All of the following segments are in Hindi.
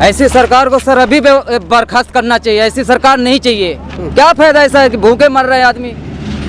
ऐसी सरकार को सर अभी बर्खास्त करना चाहिए। ऐसी सरकार नहीं चाहिए। क्या फायदा ऐसा है कि भूखे मर रहे हैं आदमी,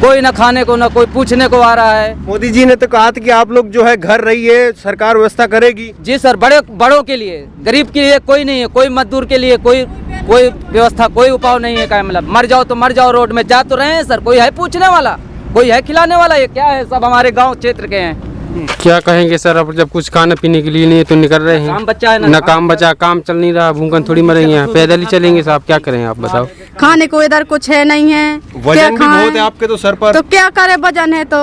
कोई ना खाने को ना कोई पूछने को आ रहा है। मोदी जी ने तो कहा था कि आप लोग जो है घर रहिए, सरकार व्यवस्था करेगी। जी सर, बड़ों के लिए, गरीब के लिए कोई नहीं है, कोई मजदूर के लिए कोई व्यवस्था, कोई उपाय नहीं है। क्या मतलब मर जाओ तो मर जाओ, रोड में जा तो रहे हैं सर, कोई है पूछने वाला, कोई है खिलाने वाला? ये क्या है, सब हमारे गाँव क्षेत्र के हैं। क्या कहेंगे सर, अब जब कुछ खाने पीने के लिए नहीं है तो निकल रहे हैं। काम बच्चा है ना काम बचा, काम चल नहीं रहा, भूखन थोड़ी मरेंगे, पैदल ही चलेंगे साहब। क्या करें आप बताओ। खाने को इधर कुछ है नहीं है, वजन भी बहुत है आपके तो सर पर। तो क्या करे, वजन है तो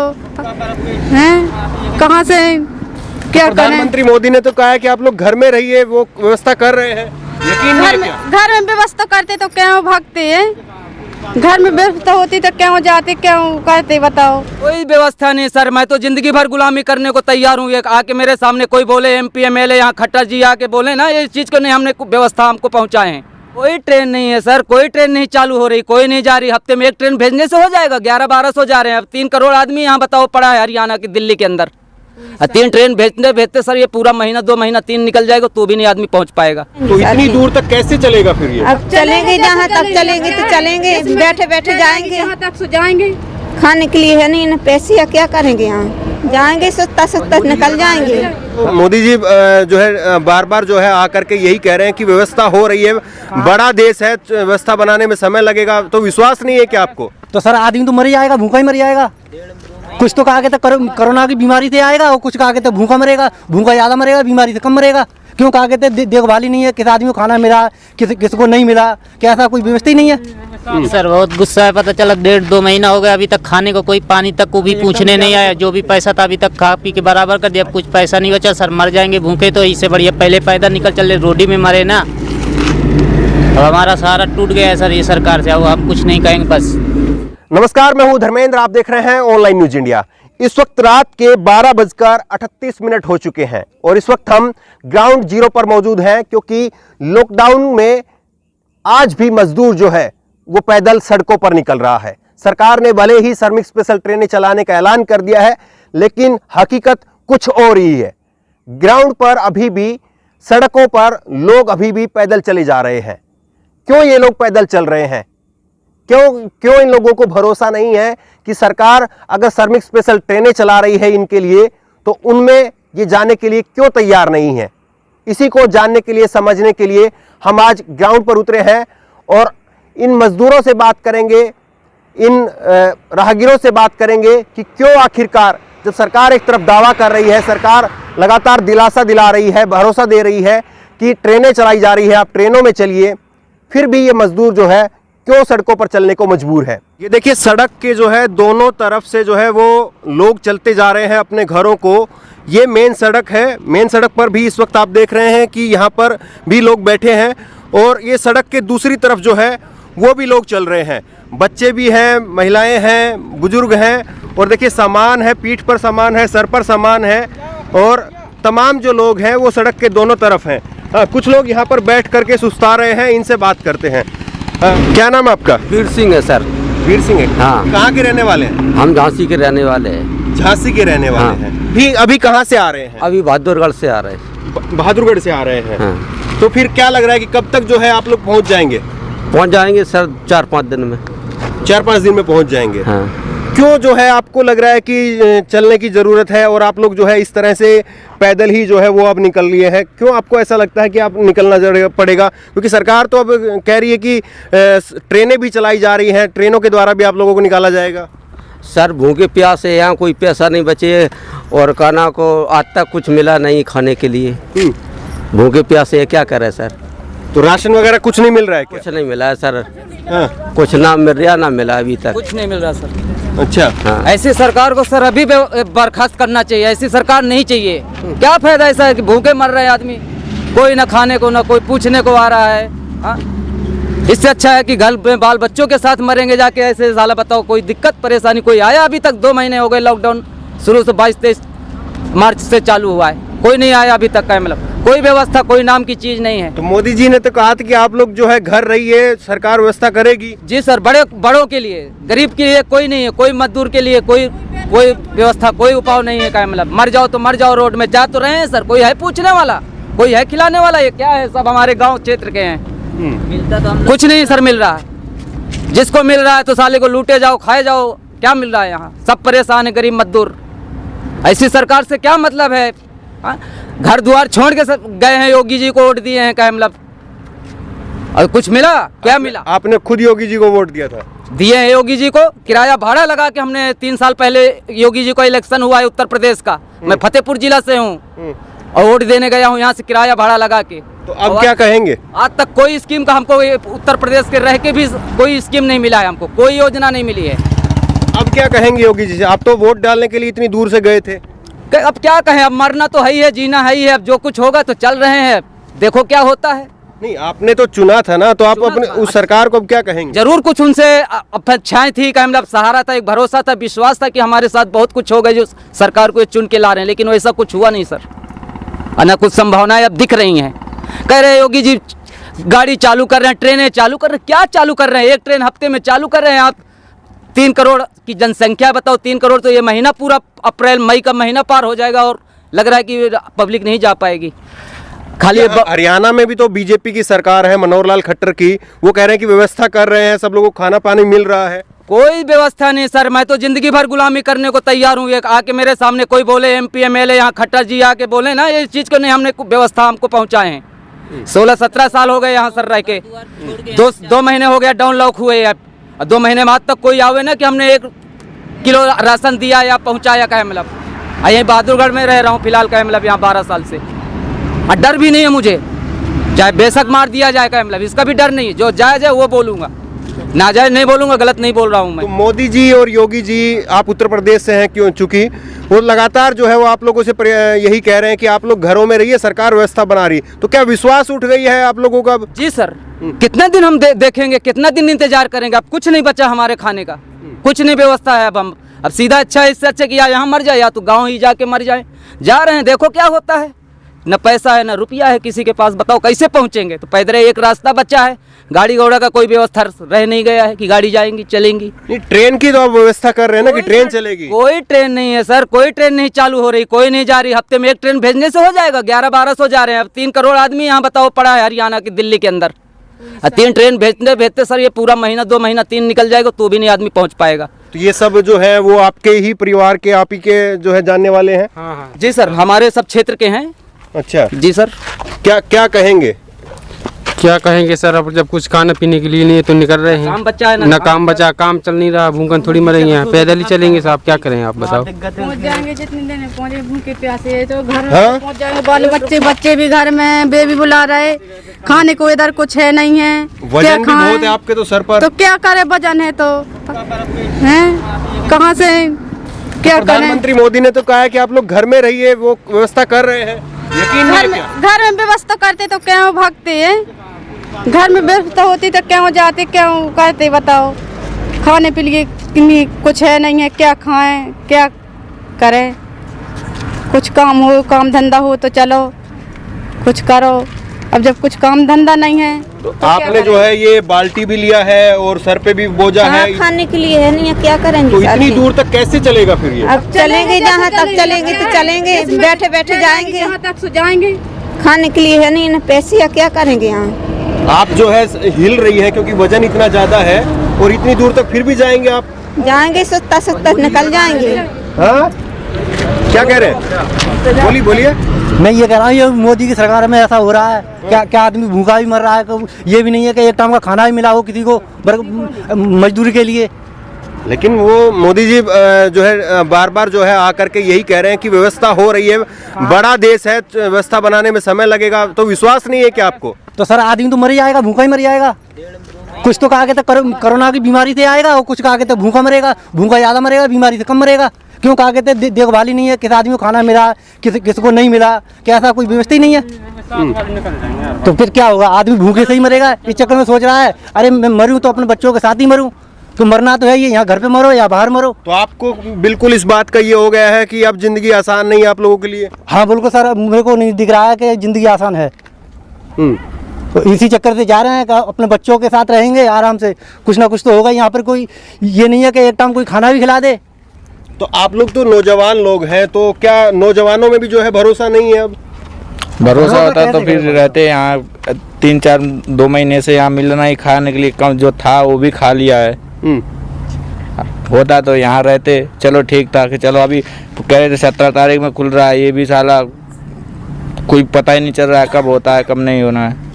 हैं कहाँ से क्या करें। प्रधानमंत्री मोदी ने तो कहा है कि आप लोग घर में रहिए, वो व्यवस्था कर रहे हैं। यकीन नहीं है क्या? घर में व्यवस्था करते तो क्यों भागते हैं, घर में व्यवस्था होती तो क्यों जाते, क्यों करते बताओ। कोई व्यवस्था नहीं सर, मैं तो जिंदगी भर गुलामी करने को तैयार हूँ। आके मेरे सामने कोई बोले MP MLA यहाँ खट्टर जी आके बोले ना ये चीज को नहीं, हमने व्यवस्था हमको पहुँचाए हैं। कोई ट्रेन नहीं है सर, कोई ट्रेन नहीं चालू हो रही, कोई नहीं जा रही। हफ्ते में एक ट्रेन भेजने से हो जाएगा? 11-12 जा रहे हैं। अब 3 करोड़ आदमी यहाँ बताओ पड़ा है हरियाणा की, दिल्ली के अंदर। 3 ट्रेन भेजते सर ये पूरा महीना 2 महीना 3 निकल जाएगा तो भी नहीं आदमी पहुँच पाएगा। तो इतनी दूर तक कैसे चलेगा फिर ये? अब चलेंगे जहाँ तक चलेंगे तो चलेंगे, बैठे बैठे जाएंगे, यहाँ तक सो जाएंगे। खाने के लिए है नहीं ना पैसे, या क्या करेंगे? यहाँ जाएंगे सस्ता निकल जाएंगे। मोदी जी जो है बार बार जो है आकर के यही कह रहे हैं कि व्यवस्था हो रही है, बड़ा देश है, व्यवस्था बनाने में समय लगेगा। तो विश्वास नहीं है क्या आपको? तो सर आदमी तो मर ही जाएगा, भूखा ही मर जाएगा। कुछ तो कहा के तो कोरोना की बीमारी से आएगा और कुछ कहा के तो भूखा मरेगा। भूखा ज्यादा मरेगा, बीमारी से कम मरेगा। क्यों कहा के तो देखभाल ही नहीं है, किस आदमी को खाना मिला, किसको नहीं मिला, क्या ऐसा कोई व्यवस्था ही नहीं है। सर बहुत गुस्सा है, पता चला 1.5-2 महीना हो गया, अभी तक खाने को कोई पानी तक को भी पूछने नहीं आया। जो भी पैसा था अभी तक खा पी के बराबर कर दिया, कुछ पैसा नहीं बचा। सर मर जाएंगे भूखे, तो इससे बढ़िया पहले पैदल निकल चले, रोडी में मरे ना। अब हमारा सहारा टूट गया है सर ये सरकार से, अब हम कुछ नहीं कहेंगे बस। नमस्कार, मैं हूं धर्मेंद्र, आप देख रहे हैं ऑनलाइन न्यूज इंडिया। इस वक्त रात के 12:38 हो चुके हैं और इस वक्त हम ग्राउंड जीरो पर मौजूद हैं, क्योंकि लॉकडाउन में आज भी मजदूर जो है वो पैदल सड़कों पर निकल रहा है। सरकार ने भले ही श्रमिक स्पेशल ट्रेनें चलाने का ऐलान कर दिया है, लेकिन हकीकत कुछ और ही है। ग्राउंड पर अभी भी, सड़कों पर लोग अभी भी पैदल चले जा रहे हैं। क्यों ये लोग पैदल चल रहे हैं? क्यों इन लोगों को भरोसा नहीं है कि सरकार अगर श्रमिक स्पेशल ट्रेनें चला रही है इनके लिए, तो उनमें ये जाने के लिए क्यों तैयार नहीं है? इसी को जानने के लिए, समझने के लिए हम आज ग्राउंड पर उतरे हैं और इन मजदूरों से बात करेंगे, इन राहगीरों से बात करेंगे कि क्यों आखिरकार जब सरकार एक तरफ दावा कर रही है, सरकार लगातार दिलासा दिला रही है, भरोसा दे रही है कि ट्रेनें चलाई जा रही है, आप ट्रेनों में चलिए, फिर भी ये मजदूर जो है क्यों सड़कों पर चलने को मजबूर है। ये देखिए, सड़क के जो है दोनों तरफ से जो है वो लोग चलते जा रहे हैं अपने घरों को। ये मेन सड़क है, मेन सड़क पर भी इस वक्त आप देख रहे हैं कि यहाँ पर भी लोग बैठे हैं और ये सड़क के दूसरी तरफ जो है वो भी लोग चल रहे हैं। बच्चे भी हैं, महिलाएं हैं, बुजुर्ग हैं और देखिए सामान है, पीठ पर सामान है, सर पर सामान है और तमाम जो लोग हैं वो सड़क के दोनों तरफ हैं। कुछ लोग यहाँ पर बैठ करके सुस्ता रहे हैं, इनसे बात करते हैं। क्या नाम है आपका? वीर सिंह है सर। वीर सिंह है? हाँ। कहाँ के रहने वाले हैं? हम झांसी के रहने वाले हैं। झांसी के रहने वाले हाँ। हैं। भी अभी कहाँ से आ रहे हैं? अभी बहादुरगढ़ से आ रहे हैं। बहादुरगढ़ से आ रहे हैं। हाँ। तो फिर क्या लग रहा है कि कब तक जो है आप लोग पहुँच जाएंगे? पहुँच जाएंगे सर 4-5 दिन में। 4-5 दिन में पहुँच जाएंगे। हाँ। क्यों जो है आपको लग रहा है कि चलने की ज़रूरत है और आप लोग जो है इस तरह से पैदल ही जो है वो अब निकल लिए हैं? क्यों आपको ऐसा लगता है कि आप निकलना पड़ेगा? क्योंकि सरकार तो अब कह रही है कि ट्रेनें भी चलाई जा रही हैं, ट्रेनों के द्वारा भी आप लोगों को निकाला जाएगा। सर भूखे प्यासे यहाँ कोई पैसा नहीं बचे और खाना को आज तक कुछ मिला नहीं खाने के लिए। भूखे प्यासे क्या करे सर? तो राशन वगैरह कुछ नहीं मिल रहा है क्या? कुछ नहीं मिला है सर। हाँ। कुछ ना मिल रहा, ना मिला अभी तक। कुछ नहीं मिल रहा सर। अच्छा। हाँ। ऐसी सरकार को सर अभी बर्खास्त करना चाहिए। ऐसी सरकार नहीं चाहिए। क्या फायदा ऐसा है कि भूखे मर रहे हैं आदमी, कोई ना खाने को ना कोई पूछने को आ रहा है। हाँ? इससे अच्छा है कि घर में बाल बच्चों के साथ मरेंगे जाके ऐसे। साला बताओ कोई दिक्कत परेशानी कोई आया? अभी तक 2 महीने हो गए, लॉकडाउन शुरू से 22-23 मार्च से चालू हुआ है, कोई नहीं आया अभी तक का। मतलब कोई व्यवस्था, कोई नाम की चीज नहीं है। तो मोदी जी ने तो कहा था कि आप लोग जो है घर रहिए, सरकार व्यवस्था करेगी। जी सर, बड़ों के लिए, गरीब के लिए कोई नहीं है, कोई मजदूर के लिए कोई व्यवस्था, कोई उपाय नहीं है। क्या मतलब मर जाओ तो मर जाओ, रोड में जा तो रहे हैं सर, कोई है पूछने वाला? कोई है खिलाने वाला? ये क्या है, सब हमारे गांव क्षेत्र के हैं। कुछ नहीं सर मिल रहा है। जिसको मिल रहा है तो साले को लूटे जाओ, खाए जाओ। क्या मिल रहा है यहाँ? सब परेशान है, गरीब मजदूर। ऐसी सरकार से क्या मतलब है? घर द्वार छोड़ के गए हैं, योगी जी को वोट दिए हैं, क्या मतलब? और कुछ मिला? क्या मिला? आपने खुद योगी जी को वोट दिया था? दिए हैं योगी जी को, किराया भाड़ा लगा के। हमने 3 साल पहले योगी जी को इलेक्शन हुआ है उत्तर प्रदेश का, मैं फतेहपुर जिला से हूँ और वोट देने गया हूँ यहाँ से किराया भाड़ा लगा के। तो अब क्या कहेंगे? आज तक कोई स्कीम का हमको उत्तर प्रदेश के रह के भी कोई स्कीम नहीं मिला है, हमको कोई योजना नहीं मिली है। अब क्या कहेंगे योगी जी से? आप तो वोट डालने के लिए इतनी दूर से गए थे। अब क्या कहें, अब मरना तो है ही है, जीना है ही है। अब जो कुछ होगा तो चल रहे हैं, देखो क्या होता है। नहीं, आपने तो चुना था ना, तो आप अपने उस सरकार को अब क्या कहेंगे? जरूर कुछ उनसे अपेक्षाएं थी, क्या मतलब सहारा था, एक भरोसा था, विश्वास था कि हमारे साथ बहुत कुछ होगा जो सरकार को चुन के ला रहे हैं, लेकिन वैसा कुछ हुआ नहीं सर। ना कुछ संभावनाएं अब दिख रही हैं। कह रहे हैं योगी जी गाड़ी चालू कर रहे हैं, ट्रेनें चालू कर रहे हैं। क्या चालू कर रहे हैं? एक ट्रेन हफ्ते में चालू कर रहे हैं आप। 3 करोड़ की जनसंख्या बताओ, 3 करोड़ तो ये महीना पूरा अप्रैल मई का महीना पार हो जाएगा और लग रहा है कि पब्लिक नहीं जा पाएगी। खाली हरियाणा में भी तो बीजेपी की सरकार है, मनोहर लाल खट्टर की, वो कह रहे हैं कि व्यवस्था कर रहे हैं, सब लोगों को खाना पानी मिल रहा है। कोई व्यवस्था नहीं सर, मैं तो जिंदगी भर गुलामी करने को तैयार हूँ। एक आके मेरे सामने कोई बोले MP MLA यहाँ खट्टर जी आके बोले ना ये चीज़ को नहीं, हमने व्यवस्था हमको पहुँचाए हैं। 16-17 साल हो गए यहाँ सर रह के, 2 महीने हो गया डाउन लॉक हुए अब, 2 महीने बाद तक कोई आवे ना कि हमने 1 किलो राशन दिया या पहुँचाया, क्या मतलब। यहीं बहादुरगढ़ में रह रहा हूँ फिलहाल, क्या मतलब यहाँ 12 साल से, और डर भी नहीं है मुझे, चाहे बेशक मार दिया जाए, क्या मतलब इसका भी डर नहीं है। जो जायज़ है वो बोलूँगा, नाजायज नहीं बोलूँगा, गलत नहीं बोल रहा हूँ मैं। तो मोदी जी और योगी जी, आप उत्तर प्रदेश से हैं क्यों, चूंकि वो लगातार जो है वो आप लोगों से यही कह रहे हैं कि आप लोग घरों में रहिए, सरकार व्यवस्था बना रही, तो क्या विश्वास उठ गई है आप लोगों का? जी सर, कितने दिन हम देखेंगे, कितना दिन इंतजार करेंगे? अब कुछ नहीं बचा हमारे खाने का, कुछ नहीं व्यवस्था है। अब सीधा अच्छा है, इससे अच्छा कि या यहाँ मर जाए या तो गाँव ही जाके मर जाए। जा रहे हैं, देखो क्या होता है। न पैसा है न रुपया है किसी के पास, बताओ कैसे पहुँचेंगे? तो पैदल एक रास्ता बचा है, गाड़ी घोड़ा का कोई व्यवस्था रह नहीं गया है कि गाड़ी जाएंगी चलेंगी। नहीं, ट्रेन की तो आप व्यवस्था कर रहे हैं ना कि ट्रेन चलेगी? कोई ट्रेन नहीं है सर, कोई ट्रेन नहीं चालू हो रही, कोई नहीं जा रही। हफ्ते में 1 ट्रेन भेजने से हो जाएगा? 1100-1200 जा रहे हैं। अब 3 करोड़ आदमी यहाँ बताओ पड़ा है हरियाणा की, दिल्ली के अंदर। 3 ट्रेन भेजते सर ये पूरा महीना 2 महीना 3 निकल जाएगा तो भी नहीं आदमी पहुँच पाएगा। तो ये सब जो है वो आपके ही परिवार के, आप ही के जो है जानने वाले हैं? हाँ। जी सर, हमारे सब क्षेत्र के हैं। अच्छा जी सर। क्या कहेंगे? क्या कहेंगे सर, अब जब कुछ खाने पीने के लिए नहीं है तो निकल रहे हैं। काम बचा है ना काम बचा, काम चल नहीं रहा, भूखन थोड़ी मरेंगे यहाँ, पैदल ही चलेंगे साहब, क्या करें आप बताओ। पहुंच जाएंगे जितने दिन में पहुंचे, भूखे प्यासे तो घर हाँ? में पहुंच जाएंगे। बाल बच्चे भी घर में, बेबी बुला रहे, खाने को इधर कुछ है नहीं है। वजन भी बहुत है आपके तो सर पर। तो क्या करे, वजन है तो हैं कहाँ से क्या करें? प्रधानमंत्री मोदी ने तो कहा है कि आप लोग घर में रहिए, वो व्यवस्था कर रहे हैं, यकीन नहीं है क्या? घर में व्यवस्था करते तो क्यों भागते हैं? घर में व्यवस्था होती तो क्यों जाते, क्यों करते बताओ? खाने के लिए कुछ है नहीं है, क्या खाएं क्या करें? कुछ काम हो, काम धंधा हो तो चलो कुछ करो। अब जब कुछ काम धंधा नहीं है तो आपने जो है ये बाल्टी भी लिया है और सर पे भी बोझा है, खाने के लिए है नहीं है, क्या करेंगे? तो इतनी दूर तक कैसे चलेगा फिर ये? अब चलेंगे जहाँ तक चलेंगे तो चलेंगे, बैठे बैठे जाएंगे, जहाँ तक जाएंगे। खाने के लिए है नहीं ना पैसे, क्या करेंगे यहाँ? आप जो है हिल रही है क्योंकि वजन इतना ज्यादा है, और इतनी दूर तक फिर भी जाएंगे आप? जाएंगे सस्ता निकल जाएंगे। हाँ, क्या कह रहे हैं? बोलिए। मैं ये कह रहा हूँ, ये मोदी की सरकार में ऐसा हो रहा है, क्या आदमी भूखा भी मर रहा है। ये भी नहीं है कि एक टाइम का खाना भी मिला हो किसी को मजदूरी के लिए। लेकिन वो मोदी जी जो है बार बार जो है आकर के यही कह रहे हैं कि व्यवस्था हो रही है, बड़ा देश है, व्यवस्था बनाने में समय लगेगा, तो विश्वास नहीं है क्या आपको? तो सर आदमी तो मर ही जाएगा, भूखा ही मर जाएगा। कुछ तो कहा तो कोरोना की बीमारी से आएगा और कुछ कहा तो भूखा मरेगा, भूखा ज़्यादा मरेगा, बीमारी से कम मरेगा। क्यों कहा कहते देखभाल ही नहीं है, किस आदमी को खाना मिला, किसको नहीं मिला, क्या ऐसा कोई व्यवस्था ही नहीं है? तो फिर क्या होगा? आदमी भूखे से ही मरेगा। इस चक्कर में सोच रहा है अरे मैं मरूं तो अपने बच्चों के साथ ही मरूं, तो मरना तो है ये, यहाँ घर पे मरो या बाहर मरो। तो आपको बिल्कुल इस बात का ये हो गया है कि अब जिंदगी आसान नहीं है आप लोगों के लिए? हाँ बिल्कुल सर, मेरे को नहीं दिख रहा है कि जिंदगी आसान है। तो इसी चक्कर से जा रहे हैं कि अपने बच्चों के साथ रहेंगे आराम से, कुछ ना कुछ तो होगा। यहाँ पर कोई ये नहीं है कि एक टाइम कोई खाना भी खिला दे। तो आप लोग तो नौजवान लोग हैं, तो क्या नौजवानों में भी जो है भरोसा नहीं है अब? भरोसा होता तो फिर रहते यहाँ 3-4-2 महीने से यहाँ मिलना ही खाने के लिए कम जो था वो भी खा लिया है। होता तो यहाँ रहते, चलो ठीक था कि चलो अभी कह रहे थे 17 तारीख में खुल रहा है, ये भी साला कोई पता ही नहीं चल रहा है कब होता है कब नहीं होना है।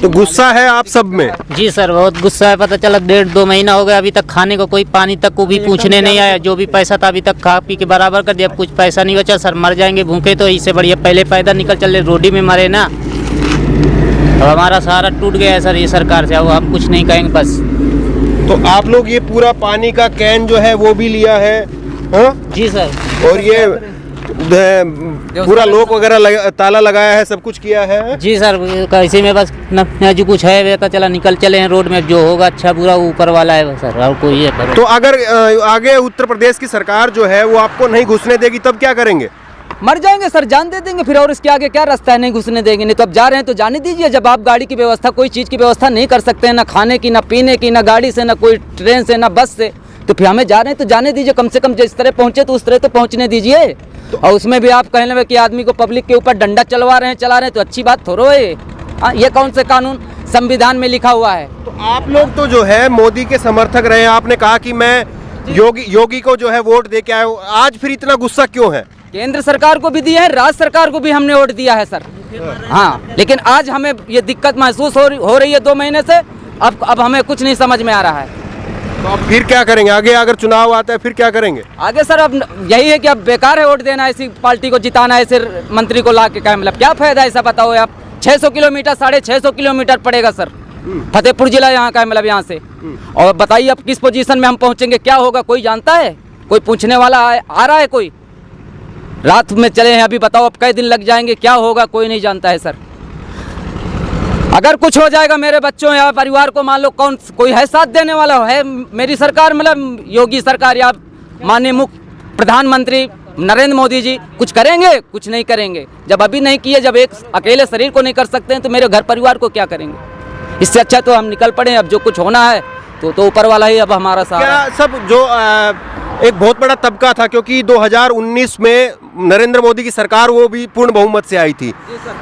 तो गुस्सा है आप सब में? जी सर बहुत गुस्सा है। पता चला 1.5-2 महीना हो गया अभी तक खाने को कोई पानी तक को भी पूछने नहीं आया। जो भी पैसा था अभी तक खा पी के बराबर कर दिया, कुछ पैसा नहीं बचा सर। मर जाएंगे भूखे तो इससे बढ़िया पहले पैदा निकल चले रोडी में मरे ना। अब हमारा सहारा टूट गया है सर ये सरकार से, अब हम कुछ नहीं कहेंगे बस। तो आप लोग ये पूरा पानी का कैन जो है वो भी लिया है? हाँ जी सर। और ये पूरा लॉक वगैरह ताला लगाया है, सब कुछ किया है? जी सर इसी में बस न जो कुछ है वे चला निकल चले हैं रोड में, जो होगा अच्छा बुरा ऊपर वाला है सर, और कोई है। तो अगर आगे उत्तर प्रदेश की सरकार जो है वो आपको नहीं घुसने देगी तब क्या करेंगे? मर जाएंगे सर, जान दे देंगे फिर। और इसके आगे क्या रास्ता है? नहीं घुसने देंगे। नहीं तो अब जा रहे हैं तो जाने दीजिए। जब आप गाड़ी की व्यवस्था कोई चीज़ की व्यवस्था नहीं कर सकते हैं, ना खाने की, ना पीने की, ना गाड़ी से, ना कोई ट्रेन से, ना बस से, तो फिर हमें जा रहे हैं तो जाने दीजिए। कम से कम जिस तरह पहुँचे तो उस तरह तो पहुँचने दीजिए। और उसमें भी आप कहने में कि आदमी को पब्लिक के ऊपर डंडा चला रहे हैं तो अच्छी बात थोड़ो है। ये कौन से कानून संविधान में लिखा हुआ है? तो आप लोग तो जो है मोदी के समर्थक रहे हैं, आपने कहा कि मैं योगी को जो है वोट दे के आया हूँ, आज फिर इतना गुस्सा क्यों है? केंद्र सरकार को भी दिया है, राज्य सरकार को भी हमने वोट दिया है सर। हाँ, लेकिन आज हमें ये दिक्कत महसूस हो रही है 2 महीने से। अब हमें कुछ नहीं समझ में आ रहा है। तो अब फिर क्या करेंगे? आगे अगर चुनाव आता है फिर क्या करेंगे? आगे सर अब यही है कि अब बेकार है वोट देना, ऐसी पार्टी को जिताना, ऐसे मंत्री को ला के क्या मतलब क्या फायदा? ऐसा बताओ आप। 600 किलोमीटर 650 किलोमीटर पड़ेगा सर, फतेहपुर जिला यहाँ का है, मतलब यहाँ से। और बताइए अब किस पोजीशन में हम पहुँचेंगे, क्या होगा? कोई जानता है? कोई पूछने वाला आ रहा है? कोई रात में चले हैं अभी, बताओ अब कई दिन लग जाएंगे, क्या होगा? कोई नहीं जानता है सर। अगर कुछ हो जाएगा मेरे बच्चों या परिवार को, मान लो कोई है साथ देने वाला है? मेरी सरकार, मतलब योगी सरकार या माननीय मुख्य प्रधानमंत्री नरेंद्र मोदी जी कुछ करेंगे? कुछ नहीं करेंगे। जब अभी नहीं किए, जब एक अकेले शरीर को नहीं कर सकते हैं तो मेरे घर परिवार को क्या करेंगे? इससे अच्छा तो हम निकल पड़े। अब जो कुछ होना है तो ऊपर वाला ही अब हमारा सहारा। सब जो एक बहुत बड़ा तबका था, क्योंकि 2019 में नरेंद्र मोदी की सरकार वो भी पूर्ण बहुमत से आई थी,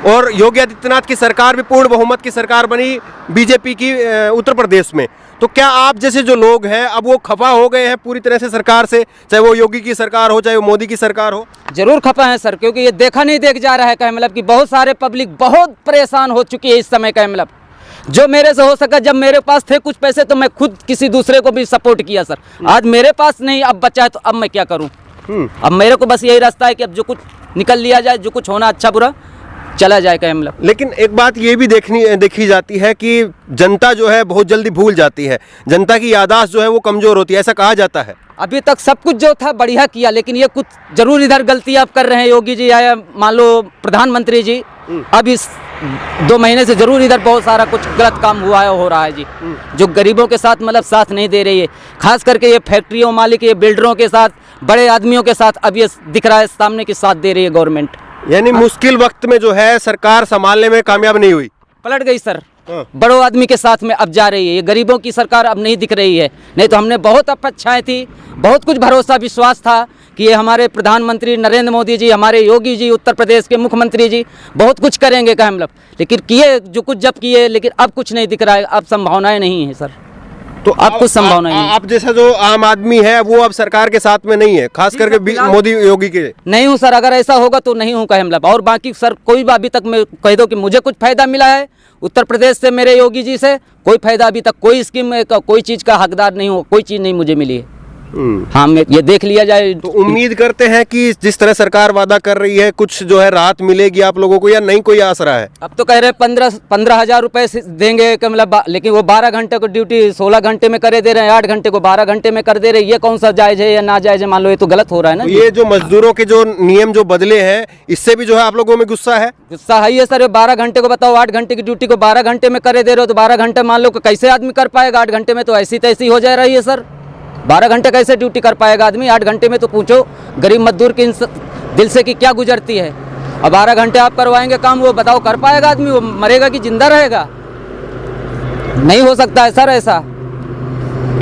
और योगी आदित्यनाथ की सरकार भी पूर्ण बहुमत की सरकार बनी बीजेपी की उत्तर प्रदेश में। तो क्या आप जैसे जो लोग हैं अब वो खफा हो गए हैं पूरी तरह से सरकार से, चाहे वो योगी की सरकार हो चाहे वो मोदी की सरकार हो? जरूर खफा है सर, क्योंकि ये देखा नहीं देख जा रहा है। क्या मतलब कि बहुत सारे पब्लिक बहुत परेशान हो चुकी है इस समय। क्या मतलब जो मेरे से हो सका, जब मेरे पास थे कुछ पैसे तो मैं खुद किसी दूसरे को भी सपोर्ट किया सर। आज मेरे पास नहीं, अब बचा है तो अब मैं क्या करूं? अब मेरे को बस यही रास्ता है कि अब जो कुछ निकल लिया जाए, जो कुछ होना अच्छा बुरा चला जाए। क्या मतलब। लेकिन एक बात ये भी देखी जाती है कि जनता जो है बहुत जल्दी भूल जाती है, जनता की याददाश्त जो है वो कमजोर होती है, ऐसा कहा जाता है। अभी तक सब कुछ जो था बढ़िया किया, लेकिन ये कुछ जरूर इधर गलतियां कर रहे हैं योगी जी या मान लो प्रधानमंत्री जी। अब इस 2 महीने से जरूर इधर बहुत सारा कुछ गलत काम हुआ है, हो रहा है जी, जो गरीबों के साथ मतलब साथ नहीं दे रही है। खास करके ये फैक्ट्रियों मालिक, ये बिल्डरों के साथ, बड़े आदमियों के साथ अब ये दिख रहा है सामने की साथ दे रही है गवर्नमेंट। यानी मुश्किल वक्त में जो है सरकार संभालने में कामयाब नहीं हुई, पलट गई सर। बड़ों आदमी के साथ में अब जा रही है, ये गरीबों की सरकार अब नहीं दिख रही है। नहीं तो हमने बहुत अपेक्षाएं थी, बहुत कुछ भरोसा विश्वास था कि ये हमारे प्रधानमंत्री नरेंद्र मोदी जी, हमारे योगी जी, उत्तर प्रदेश के मुख्यमंत्री जी बहुत कुछ करेंगे क्या मतलब। लेकिन किए जो कुछ जब किए, लेकिन अब कुछ नहीं दिख रहा है। अब संभावनाएं नहीं है सर, तो अब कुछ संभावना नहीं। आप जैसा जो आम आदमी है वो अब सरकार के साथ में नहीं है, खास करके मोदी योगी के? नहीं हूँ सर, अगर ऐसा होगा तो नहीं हूँ कह मतलब। और बाकी सर कोई अभी तक मैं कह दो कि मुझे कुछ फायदा मिला है उत्तर प्रदेश से, मेरे योगी जी से कोई फायदा अभी तक, कोई स्कीम का कोई चीज़ का हकदार नहीं हो, कोई चीज़ नहीं मुझे मिली है। हाँ, ये देख लिया जाए तो उम्मीद करते हैं कि जिस तरह सरकार वादा कर रही है कुछ जो है राहत मिलेगी आप लोगों को, या नहीं कोई आसरा है? अब तो कह रहे 15,000 रुपए देंगे मतलब, लेकिन वो 12 घंटे को ड्यूटी 16 घंटे में करे दे रहे हैं, 8 घंटे को 12 घंटे में कर दे रहे हैं। ये कौन सा जायज है या ना जायज है? मान लो ये तो गलत हो रहा है ना। ये जो मजदूरों के जो नियम जो बदले हैं, इससे भी जो है आप लोगों में गुस्सा है? गुस्सा है ये सर। 12 घंटे को बताओ, 8 घंटे की ड्यूटी को 12 घंटे में करे दे रहे हो, तो 12 घंटे मान लो कैसे आदमी कर पाएगा? 8 घंटे में तो ऐसी तैसी हो जा रही है सर। 12 घंटे कैसे ड्यूटी कर पाएगा आदमी? 8 घंटे में तो पूछो गरीब मजदूर की दिल से कि क्या गुजरती है। अब 12 घंटे आप करवाएंगे काम, वो बताओ कर पाएगा आदमी? वो मरेगा कि जिंदा रहेगा? नहीं हो सकता है सर ऐसा।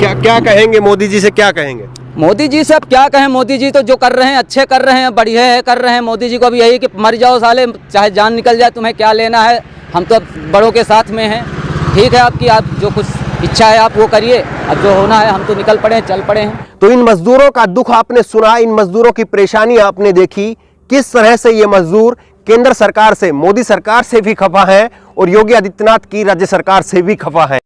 क्या कहेंगे मोदी जी से, क्या कहेंगे? मोदी जी से अब क्या कहें, मोदी जी तो जो कर रहे हैं अच्छे कर रहे हैं, बढ़िया है कर रहे हैं। मोदी जी को भी यही कि मर जाओ साले, चाहे जान निकल जाए, तुम्हें क्या लेना है, हम तो बड़ों के साथ में हैं। ठीक है आपकी, आप जो कुछ इच्छा है आप वो करिए, अब जो होना है हम तो निकल पड़े हैं, चल पड़े हैं। तो इन मजदूरों का दुख आपने सुना, इन मजदूरों की परेशानी आपने देखी, किस तरह से ये मजदूर केंद्र सरकार से, मोदी सरकार से भी खफा है और योगी आदित्यनाथ की राज्य सरकार से भी खफा है।